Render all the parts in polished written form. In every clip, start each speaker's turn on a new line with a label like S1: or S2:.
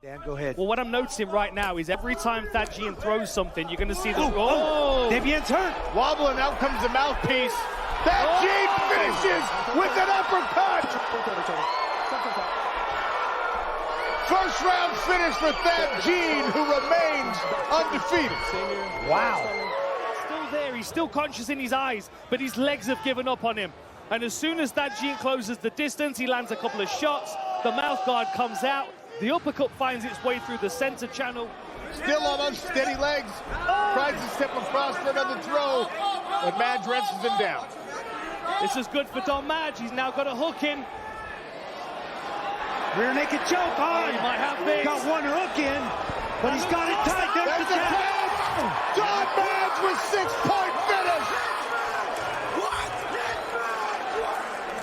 S1: Dan, go ahead.
S2: Well, what I'm noticing right now is every time Thad Jean throws something, you're going to see the...
S1: Devian's hurt.
S3: Wobbling, out comes the mouthpiece. Thad Jean finishes with an uppercut. First round finish for Thad Jean, who remains undefeated.
S1: Wow.
S2: Still there, he's still conscious in his eyes, but his legs have given up on him. And as soon as Thad Jean closes the distance, he lands a couple of shots, the mouth guard comes out, the uppercut finds its way through the center channel.
S3: Still on unsteady legs, tries to step across for another throw, and Madge wrestles him down.
S2: This is good for Don Madge, he's now got a hook in.
S1: Rear naked choke on.
S2: He might have this.
S1: Got one hook in, but he's got it tight. There's the tap.
S3: Don Madge with 6-point finish.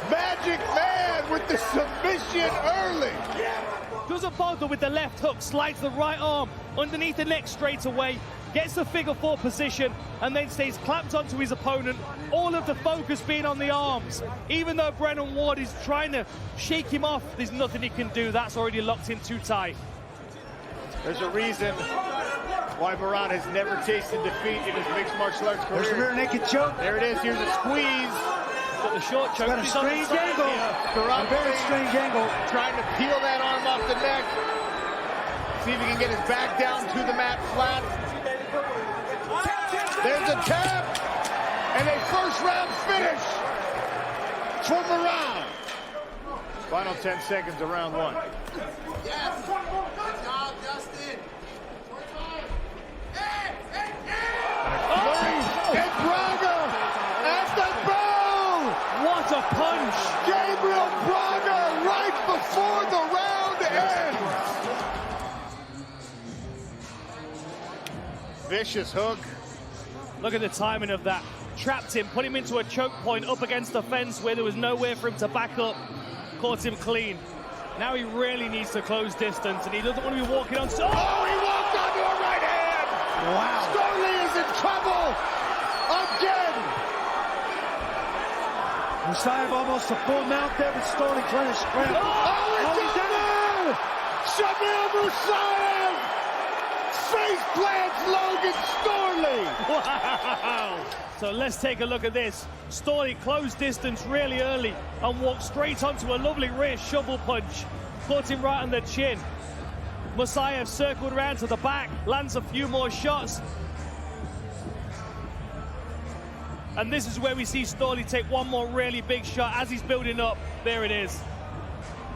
S3: Magic Man with the submission early.
S2: Doesn't bother with the left hook, slides the right arm underneath the neck straight away, gets the figure four position, and then stays clamped onto his opponent, all of the focus being on the arms. Even though Brennan Ward is trying to shake him off, there's nothing he can do. That's already locked in too tight.
S3: There's a reason why Marat has never tasted defeat in his mixed martial arts career.
S1: There's the rear naked choke.
S3: There it is, here's a squeeze.
S2: Got the short choke.
S1: Got a strange angle. A very strange angle.
S3: Trying to peel that arm off the neck. See if he can get his back down to the mat flat. There's a tap. And a first round finish for Marat. Final 10 seconds of round one.
S4: Yes. Good job, Justin.
S3: And Braga at the bow.
S2: What a punch!
S3: Gabriel Braga right before the round ends. Vicious hook.
S2: Look at the timing of that. Trapped him, put him into a choke point up against the fence where there was nowhere for him to back up. Caught him clean. Now he really needs to close distance, and he doesn't want to be walking on.
S3: Oh, he walked onto a right hand.
S1: Wow.
S3: Starley is in trouble again.
S1: Musayev almost a full mount there, but Starley trying to scramble.
S3: Oh, he did it! Shamil Musayev face plants Logan Starley.
S2: Wow! So let's take a look at this. Starley closed distance really early and walked straight onto a lovely rear shovel punch. Caught him right on the chin. Musayev circled around to the back, lands a few more shots. And this is where we see Starley take one more really big shot as he's building up. There it is.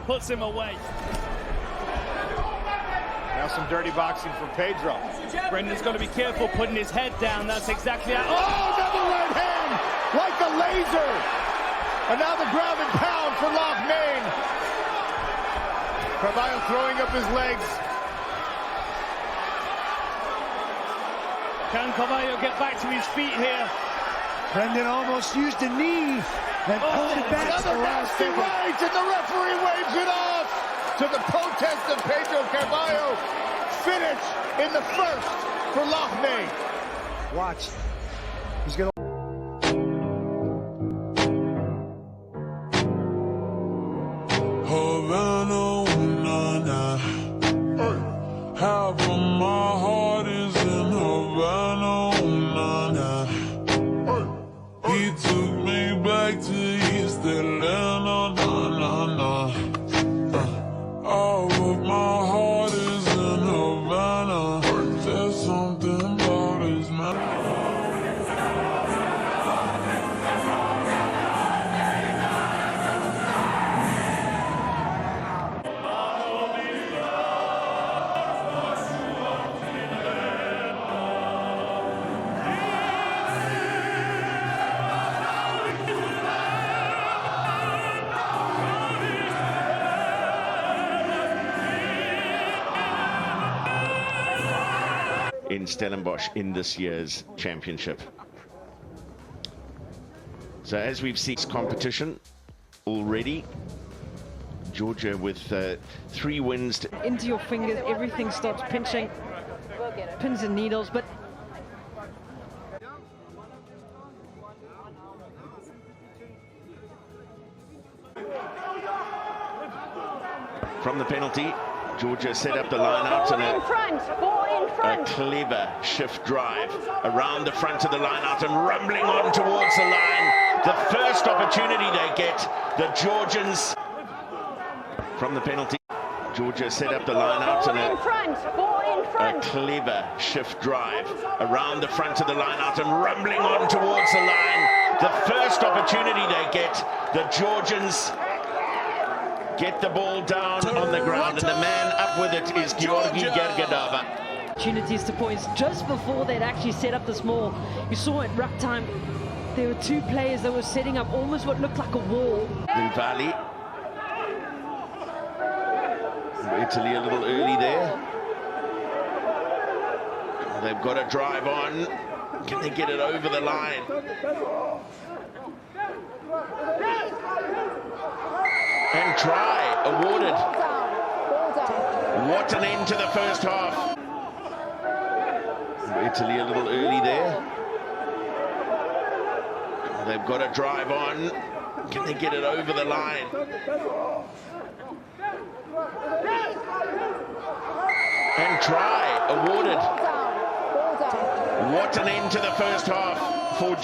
S2: Puts him away.
S3: Now some dirty boxing from Pedro.
S2: Brendan's got to be careful putting his head down. That's exactly how...
S3: Oh, another right hand like a laser. And now the ground and pound for Loughnane. Carvalho throwing up his legs.
S2: Can Carvalho get back to his feet here?
S1: Brendan almost used a knee and pulled it back.
S3: Another nasty right, and the referee waves it off to the protest of Pedro Carvalho. Finish in the first for Loughnane.
S1: Watch. He's going to...
S5: Half of my heart is in Havana, He took me back to East Atlanta, All of my heart is in Havana. There's something about his man.
S6: In Stellenbosch in this year's championship. So as we've seen competition already, Georgia with 3 wins.
S7: Into your fingers, everything starts pinching, pins and needles, but
S6: from the penalty, Georgia set up the line out and
S8: in front.
S6: a clever shift drive around the front of the line out and rumbling on towards the line. The first opportunity they get, the Georgians from the penalty. Georgia set up the line out and
S8: in front.
S6: a clever shift drive around the front of the line out and rumbling on towards the line. The first opportunity they get, the Georgians get the ball down on the ground, and the man up with it is Georgi Gergadava.
S7: Opportunities to points just before they'd actually set up the small. You saw at ruck time, there were two players that were setting up almost what looked like a wall.
S6: In Valley. Italy a little early there. They've got to drive on. Can they get it over the line? And try awarded. What an end to the first half. Italy a little early there. They've got to drive on. Can they get it over the line? And try awarded. What an end to the first half for